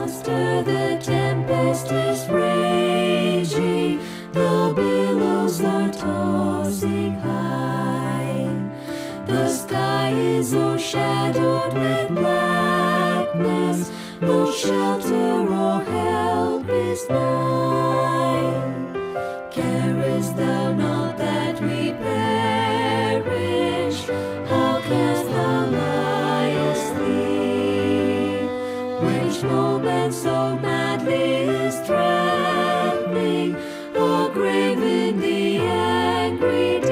Master, the tempest is raging, the billows are tossing high. The sky is overshadowed with blackness, no shelter or help is nigh. Carest thou not that we perish? How canst thou lie asleep? Which moment so madly is threatening, or grave in the angry deep?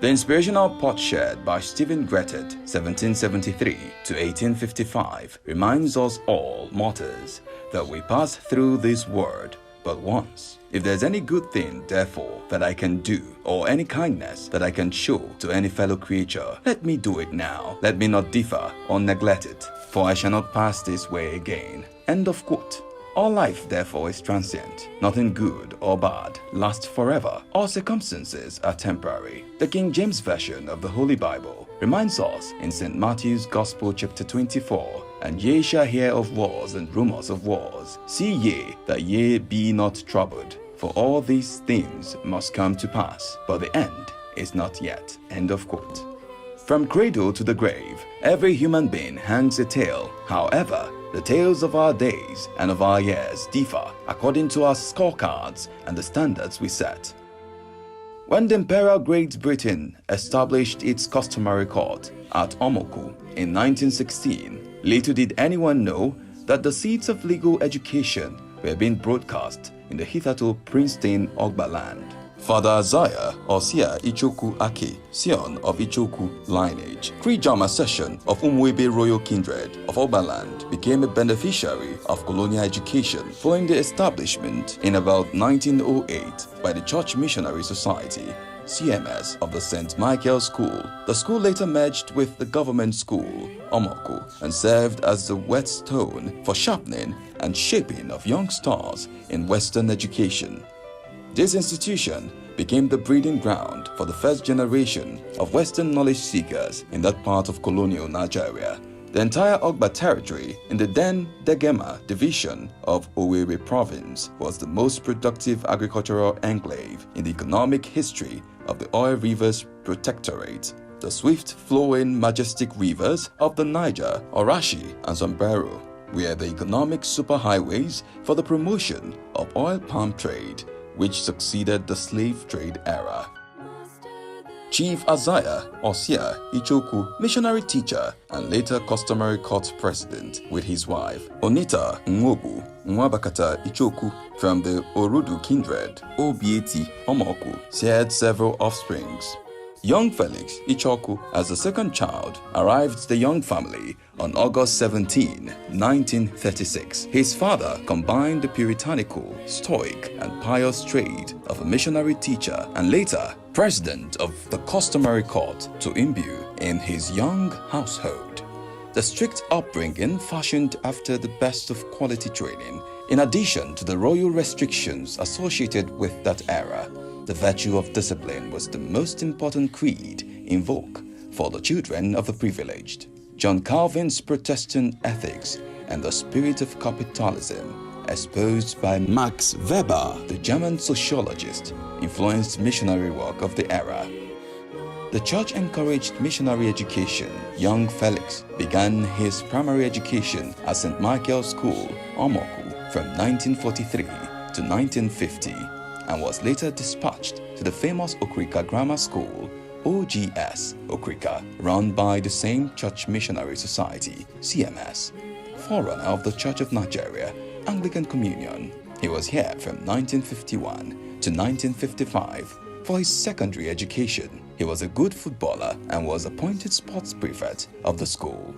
The inspirational potsherd by Stephen Gretted, 1773 to 1855, reminds us all mortals that we pass through this world but once. If there's any good thing, therefore, that I can do, or any kindness that I can show to any fellow creature, let me do it now. Let me not differ or neglect it, for I shall not pass this way again. End of quote. All life, therefore, is transient. Nothing good or bad lasts forever. All circumstances are temporary. The King James Version of the Holy Bible reminds us in St. Matthew's Gospel chapter 24, "And ye shall hear of wars and rumors of wars. See ye that ye be not troubled, for all these things must come to pass, but the end is not yet." End of quote. From cradle to the grave, every human being hangs a tale. However, the tales of our days and of our years differ according to our scorecards and the standards we set. When the Imperial Great Britain established its customary court at Omoku in 1916, little did anyone know that the seeds of legal education were being broadcast in the hitherto pristine Ogba land. Father Isaiah Osia Ichoku Aki, Sion of Ichoku lineage, Krijama session of Umwebe royal kindred of Ogbaland, became a beneficiary of colonial education following the establishment in about 1908 by the Church Missionary Society, CMS, of the St. Michael's School. The school later merged with the government school, Omoku, and served as the whetstone for sharpening and shaping of young stars in Western education. This institution became the breeding ground for the first generation of Western knowledge seekers in that part of colonial Nigeria. The entire Ogba territory in the then Degema division of Owerri province was the most productive agricultural enclave in the economic history of the Oil Rivers Protectorate. The swift-flowing, majestic rivers of the Niger, Orashi, and Zambero were the economic superhighways for the promotion of oil palm trade, which succeeded the slave trade era. Chief Isaiah Osia Ichoku, missionary teacher and later customary court president, with his wife Onita Nwagbaraho Ichoku from the Orudu kindred, Obieti Omoku, shared several offsprings. Young Felix Ichoku, as the second child, arrived at the young family on August 17, 1936. His father combined the puritanical, stoic, and pious trade of a missionary teacher and later president of the customary court to imbue in his young household the strict upbringing fashioned after the best of quality training. In addition to the royal restrictions associated with that era, the virtue of discipline was the most important creed in vogue for the children of the privileged. John Calvin's Protestant ethics and the spirit of capitalism, espoused by Max Weber, the German sociologist, influenced missionary work of the era. The church encouraged missionary education. Young Felix began his primary education at St. Michael's School, Omoku, from 1943 to 1950, and was later dispatched to the famous Okrika Grammar School, OGS Okrika, run by the same Church Missionary Society, CMS, forerunner of the Church of Nigeria, Anglican Communion. He was here from 1951 to 1955 for his secondary education. He was a good footballer and was appointed sports prefect of the school.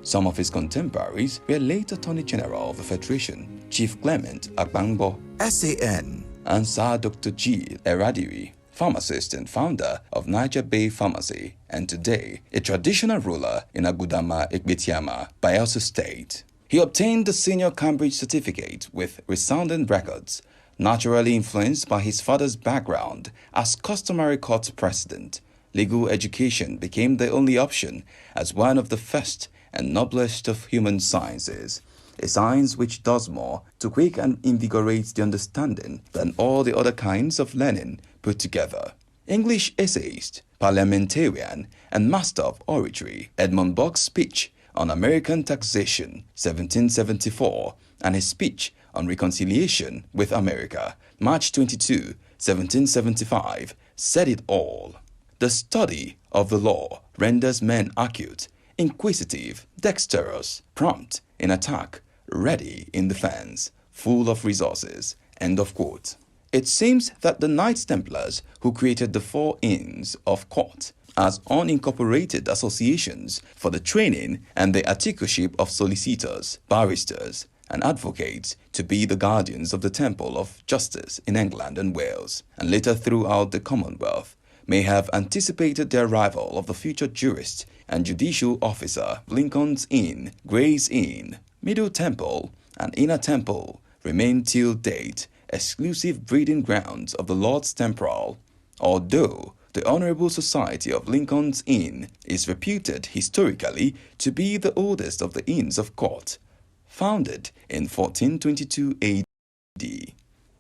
Some of his contemporaries were late Attorney General of the Federation, Chief Clement Agbangbo, SAN, and Sir Dr. G. Eradiri, pharmacist and founder of Niger Bay Pharmacy, and today a traditional ruler in Agudama, Ekbetiama, Bayelsa State. He obtained the Senior Cambridge Certificate with resounding records Naturally influenced by his father's background as customary court president, legal education became the only option as one of the first and noblest of human sciences, a science which does more to quick and invigorate the understanding than all the other kinds of learning put together. English essayist, parliamentarian, and master of oratory, Edmund Burke's speech on American taxation, 1774, and his speech on reconciliation with America, March 22, 1775, said it all. The study of the law renders men acute, inquisitive, dexterous, prompt in attack, ready in defense, full of resources. End of quote. It seems that the Knights Templars, who created the 4 Inns of Court as unincorporated associations for the training and the articleship of solicitors, barristers, and advocates to be the guardians of the Temple of Justice in England and Wales, and later throughout the Commonwealth, may have anticipated the arrival of the future jurist and judicial officer. Lincoln's Inn, Gray's Inn, Middle Temple, and Inner Temple remain till date exclusive breeding grounds of the Lords Temporal, although the Honourable Society of Lincoln's Inn is reputed historically to be the oldest of the Inns of Court, founded in 1422 AD.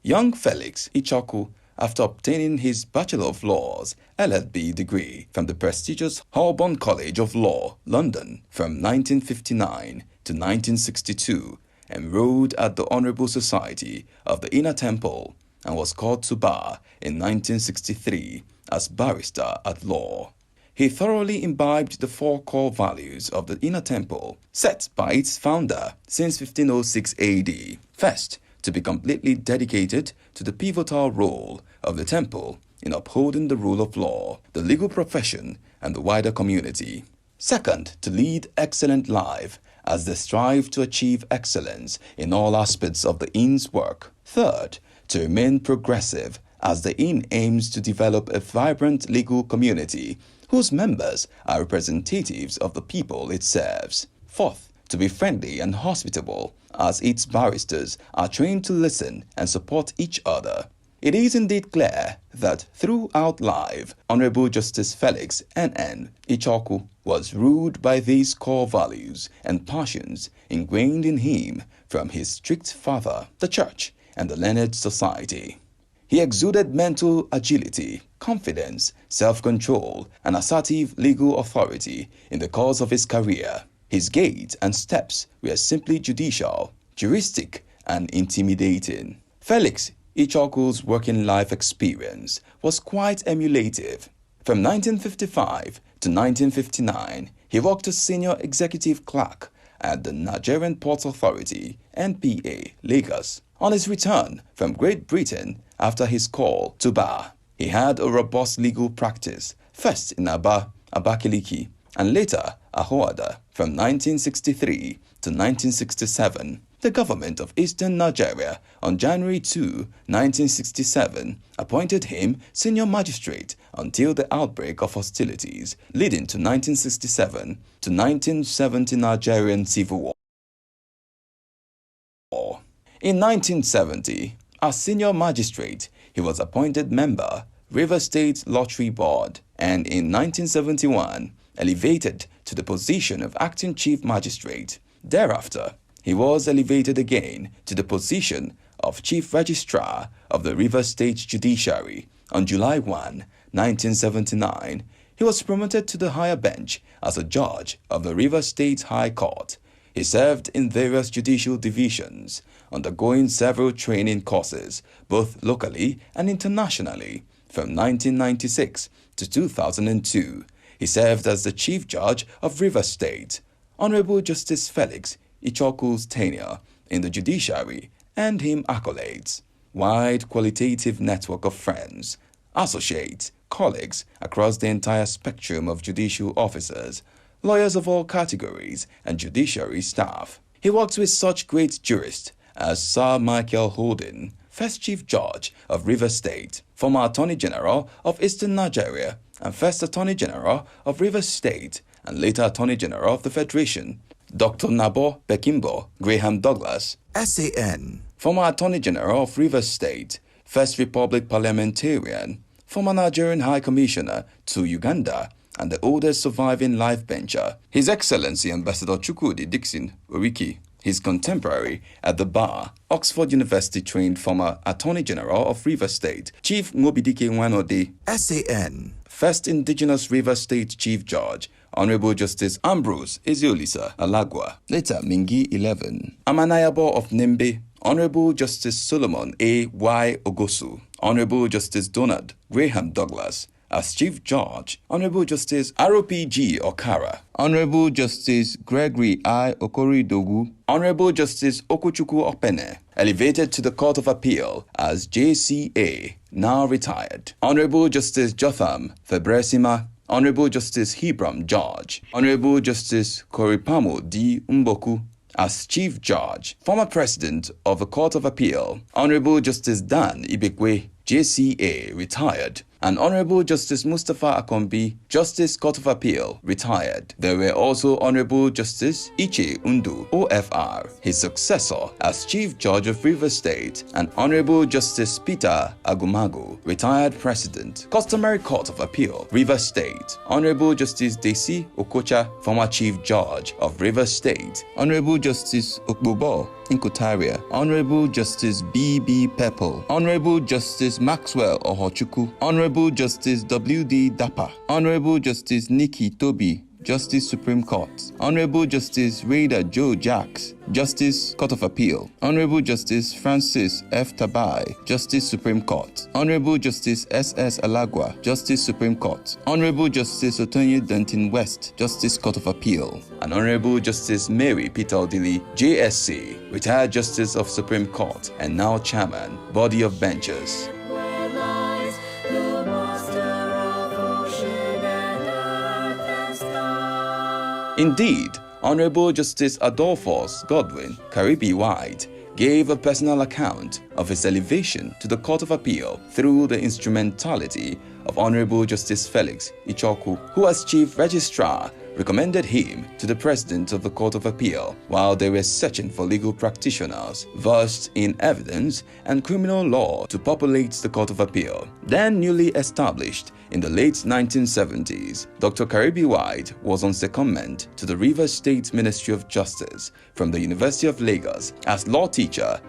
Young Felix Ichoku, after obtaining his Bachelor of Laws LLB degree from the prestigious Holborn College of Law, London, from 1959 to 1962, enrolled at the Honourable Society of the Inner Temple and was called to bar in 1963 as barrister at law. He thoroughly imbibed the 4 core values of the Inner Temple, set by its founder since 1506 AD. First, to be completely dedicated to the pivotal role of the temple in upholding the rule of law, the legal profession, and the wider community. Second, to lead excellent life as they strive to achieve excellence in all aspects of the inn's work. Third, to remain progressive as the inn aims to develop a vibrant legal community whose members are representatives of the people it serves. Fourth, to be friendly and hospitable as its barristers are trained to listen and support each other. It is indeed clear that throughout life, Honorable Justice Felix N.N. Ichoku was ruled by these core values and passions ingrained in him from his strict father, the Church, and the learned society. He exuded mental agility, confidence, self-control, and assertive legal authority in the course of his career. His gait and steps were simply judicial, juristic, and intimidating. Felix Ichoku's working life experience was quite emulative. From 1955 to 1959, he worked as senior executive clerk at the Nigerian Ports Authority, NPA, Lagos. On his return from Great Britain after his call to bar, he had a robust legal practice, first in Aba, Abakaliki, and later Ahoada. From 1963 to 1967, the government of Eastern Nigeria on January 2, 1967, appointed him senior magistrate until the outbreak of hostilities leading to 1967 to 1970 Nigerian Civil War. In 1970, as senior magistrate, he was appointed member, River State Lottery Board, and in 1971, elevated to the position of acting chief magistrate. Thereafter, he was elevated again to the position of chief registrar of the River State Judiciary. On July 1, 1979, he was promoted to the higher bench as a judge of the River State High Court. He served in various judicial divisions, undergoing several training courses, both locally and internationally. From 1996 to 2002, he served as the Chief Judge of River State. Honorable Justice Felix Ichoku's tenure in the judiciary earned him accolades, wide qualitative network of friends, associates, colleagues across the entire spectrum of judicial officers, lawyers of all categories, and judiciary staff. He worked with such great jurists as Sir Michael Holden, first Chief Judge of River State, former Attorney General of Eastern Nigeria, and first Attorney General of River State, and later Attorney General of the Federation, Dr. Nabo Bekimbo Graham Douglas, SAN, former Attorney General of Rivers State, First Republic parliamentarian, former Nigerian High Commissioner to Uganda, and the oldest surviving life bencher, His Excellency Ambassador Chukwudi Dixon Oriki, his contemporary at the bar, Oxford University-trained former Attorney General of Rivers State, Chief Ngobidike Nwanode, SAN, First Indigenous Rivers State Chief Judge, Honorable Justice Ambrose Ezeolisa Alagwa, later Mingi 11, Amanayabo of Nimbe, Honorable Justice Solomon A. Y. Ogosu, Honorable Justice Donald Graham Douglas, as Chief Judge, Honorable Justice R.O.P.G. Okara, Honorable Justice Gregory I. Okoridogu, Honorable Justice Okuchukwu Opene, elevated to the Court of Appeal as JCA, now retired, Honorable Justice Jotham Febresima, Honorable Justice Hebram George, Honorable Justice Koripamo D. Mboku, as Chief Judge, former President of the Court of Appeal, Honorable Justice Dan Ibekwe, JCA, retired, and Honorable Justice Mustafa Akombi, Justice Court of Appeal, retired. There were also Honorable Justice Iche Undu, OFR, his successor as Chief Judge of Rivers State, and Honorable Justice Peter Agumago, retired President, Customary Court of Appeal, Rivers State, Honorable Justice Desi Okocha, former Chief Judge of Rivers State, Honorable Justice Okbobo Inkotaria, Honorable Justice B.B. Pepple, Honorable Justice Maxwell Ohochukwu, Honorable Justice W.D. Dapa, Honorable Justice Nikki Toby, Justice Supreme Court, Honorable Justice Raider Joe Jacks, Justice Court of Appeal, Honorable Justice Francis F. Tabai, Justice Supreme Court, Honorable Justice S.S. Alagwa, Justice Supreme Court, Honorable Justice Otonye Denton West, Justice Court of Appeal, and Honorable Justice Mary Peter Odili, JSC, retired Justice of Supreme Court and now Chairman, Body of Benches. Where lies the master of ocean and earth and sky. Indeed, Honorable Justice Adolphus Godwin Karibi White gave a personal account of his elevation to the Court of Appeal through the instrumentality of Honorable Justice Felix Ichoku, who as Chief Registrar recommended him to the President of the Court of Appeal while they were searching for legal practitioners versed in evidence and criminal law to populate the Court of Appeal. Then newly established in the late 1970s, Dr. Karibi White was on secondment to the Rivers State Ministry of Justice from the University of Lagos as law teacher.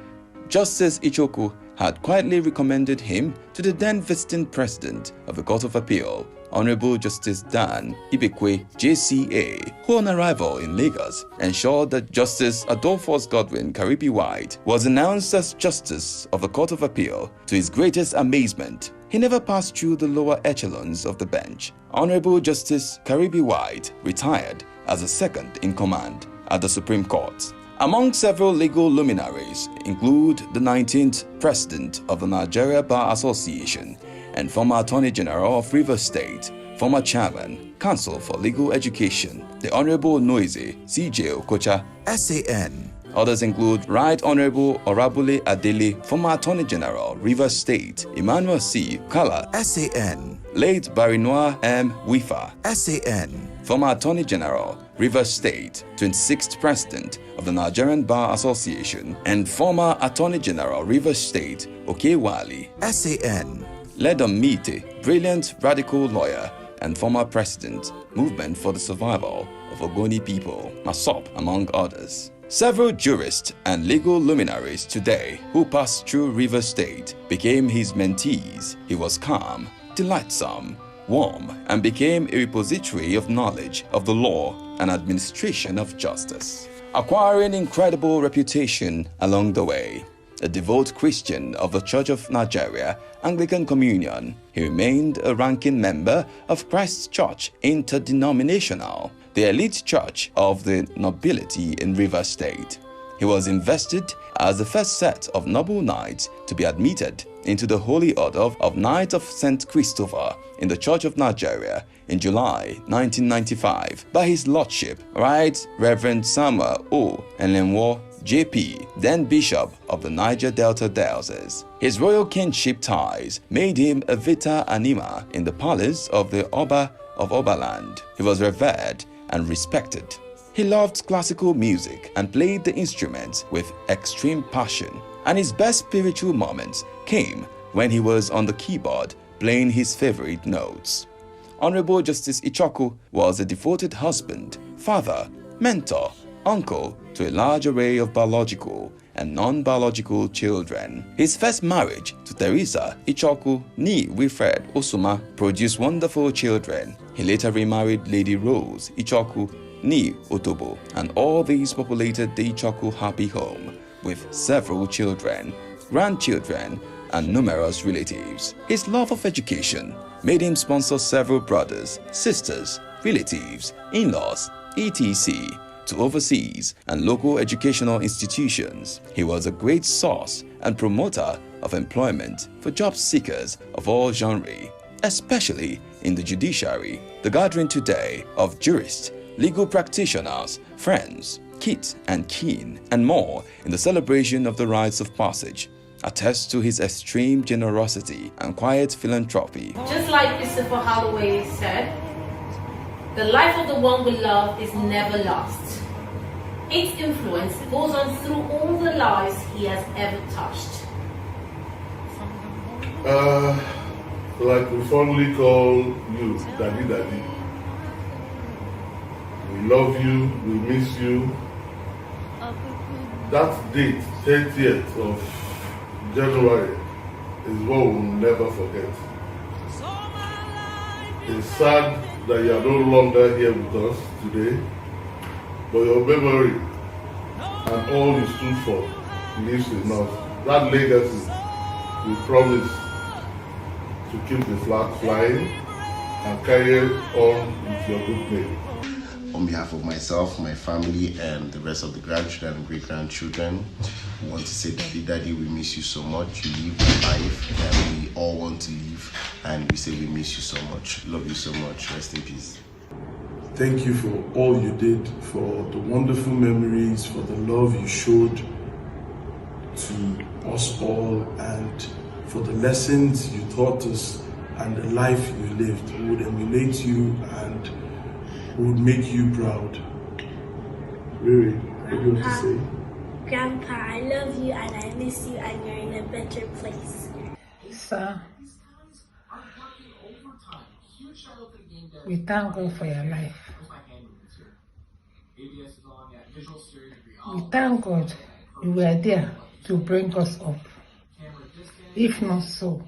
Justice Ichoku had quietly recommended him to the then visiting President of the Court of Appeal, Honorable Justice Dan Ibekwe, JCA, who on arrival in Lagos ensured that Justice Adolphus Godwin Karibi White was announced as Justice of the Court of Appeal. To his greatest amazement, he never passed through the lower echelons of the bench. Honorable Justice Karibi White retired as the second in command at the Supreme Court. Among several legal luminaries include the 19th President of the Nigeria Bar Association and former Attorney General of Rivers State, former Chairman, Council for Legal Education, the Honorable Noise C.J. Okocha, SAN. Others include Right Honorable Orabule Adele, former Attorney General, Rivers State, Emmanuel C. Kala, SAN. Late Barinoa M. Wifa, SAN. Former Attorney General, Rivers State, 26th President of the Nigerian Bar Association, and former Attorney General, Rivers State, Okewali, SAN. Ledom Mite, brilliant radical lawyer and former president, Movement for the Survival of Ogoni People, MASOP, among others. Several jurists and legal luminaries today who passed through Rivers State became his mentees. He was calm, delightsome, warm, and became a repository of knowledge of the law and administration of justice, acquiring incredible reputation along the way. A devout Christian of the Church of Nigeria, Anglican Communion, he remained a ranking member of Christ's Church Interdenominational, the elite church of the nobility in Rivers State. He was invested as the first set of noble knights to be admitted into the Holy Order of Knights of St. Christopher in the Church of Nigeria in July 1995 by His Lordship, Right Reverend Samuel O. Elenwo, J.P., then Bishop of the Niger Delta Diocese. His royal kinship ties made him a vita anima in the palace of the Oba of Oberland. He was revered and respected. He loved classical music and played the instruments with extreme passion and his best spiritual moments came when he was on the keyboard playing his favorite notes. Honorable Justice Ichoku was a devoted husband, father, mentor, uncle to a large array of biological and non-biological children. His first marriage to Teresa Ichoku ni Wilfred Osuma produced wonderful children. He later remarried Lady Rose Ichoku ni Otobo, and all these populated the Ichoku happy home with several children, grandchildren, and numerous relatives. His love of education made him sponsor several brothers, sisters, relatives, in-laws, etc. to overseas and local educational institutions. He was a great source and promoter of employment for job seekers of all genres, especially in the judiciary. The gathering today of jurists, legal practitioners, friends, kith and kin, and more in the celebration of the rites of passage attests to his extreme generosity and quiet philanthropy. Just like Christopher Holloway said, the life of the one we love is never lost. Its influence goes on through all the lives he has ever touched. Like we fondly call you, Daddy Daddy. We love you, we miss you. That date, 30th of January, is what we'll never forget. It's sad that you are no longer here with us today, but your memory and all you stood for lives in us. That legacy, we promise to keep the flag flying and carry on with your good name. On behalf of myself, my family, and the rest of the grandchildren and great-grandchildren, we want to say, Daddy, Daddy, we miss you so much. You lived a life that we all want to live, and we say we miss you so much. Love you so much. Rest in peace. Thank you for all you did, for the wonderful memories, for the love you showed to us all, and for the lessons you taught us and the life you lived. We would emulate you and would make you proud. Really, what do you want to say? Grandpa, I love you and I miss you and you're in a better place. Sir, we thank God for your life. We thank God you were there to bring us up. If not so,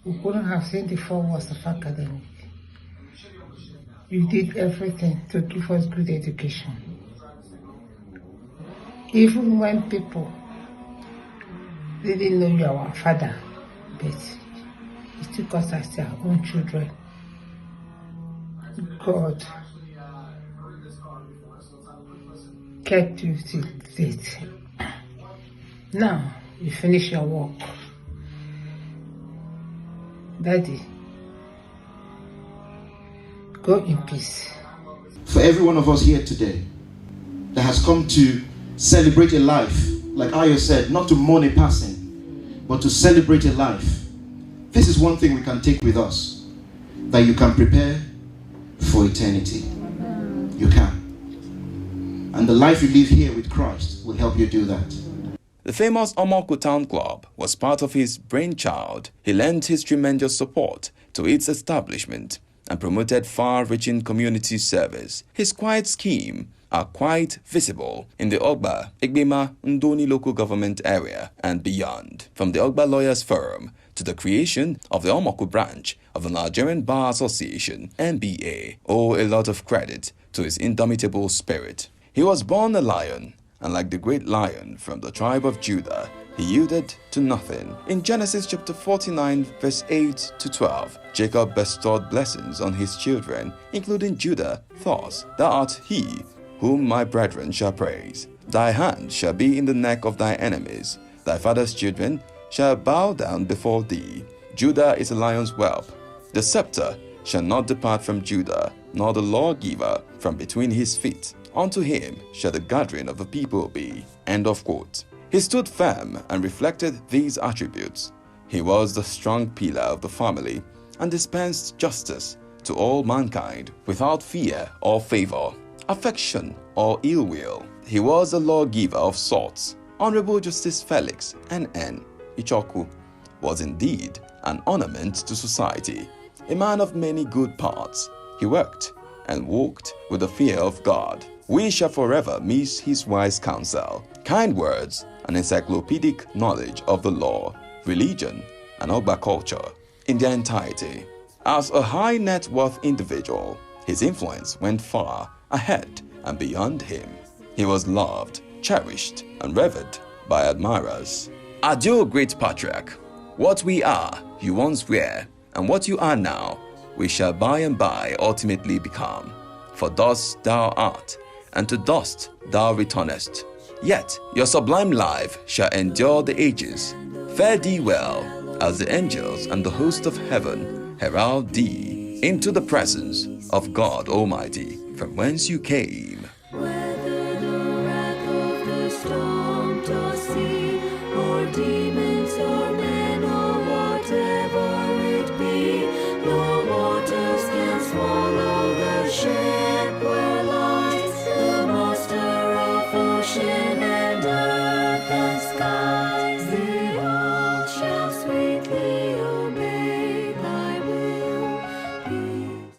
we couldn't have seen the 4 walls of academic. You did everything to give us good education. Even when people didn't know you are our father, but you took us as their own children. God kept you till date. Now you finish your work. Daddy, go in peace. For every one of us here today that has come to celebrate a life, like Ayo said, not to mourn a passing, but to celebrate a life, this is one thing we can take with us, that you can prepare for eternity. You can. And the life you live here with Christ will help you do that. The famous Omoku Town Club was part of his brainchild. He lent his tremendous support to its establishment and promoted far-reaching community service. His quiet scheme are quite visible in the Ogba, Egbema, Ndoni local government area and beyond. From the Ogba lawyers firm to the creation of the Omoku branch of the Nigerian Bar Association, NBA, owe a lot of credit to his indomitable spirit. He was born a lion, and like the great lion from the tribe of Judah, he yielded to nothing. In Genesis chapter 49, verse 8 to 12, Jacob bestowed blessings on his children, including Judah, thus, Thou art he whom my brethren shall praise. Thy hand shall be in the neck of thy enemies. Thy father's children shall bow down before thee. Judah is a lion's whelp. The scepter shall not depart from Judah, nor the lawgiver from between his feet. Unto him shall the gathering of the people be. End of quote. He stood firm and reflected these attributes. He was the strong pillar of the family and dispensed justice to all mankind without fear or favor, affection or ill will. He was a lawgiver of sorts, Honorable Justice Felix N.N. Ichoku was indeed an ornament to society, a man of many good parts. He worked and walked with the fear of God. We shall forever miss his wise counsel, kind words, and encyclopedic knowledge of the law, religion, and Ogba culture in their entirety. As a high net worth individual, his influence went far ahead and beyond him. He was loved, cherished, and revered by admirers. Adieu, great patriarch. What we are, you once were, and what you are now, we shall by and by ultimately become. For dust thou art, and to dust thou returnest. Yet your sublime life shall endure the ages. Fare thee well, as the angels and the host of heaven herald thee into the presence of God Almighty, from whence you came. Whether the wrath of the storm-tossed sea, or demons, or men, or whatever it be, no waters can swallow the shame.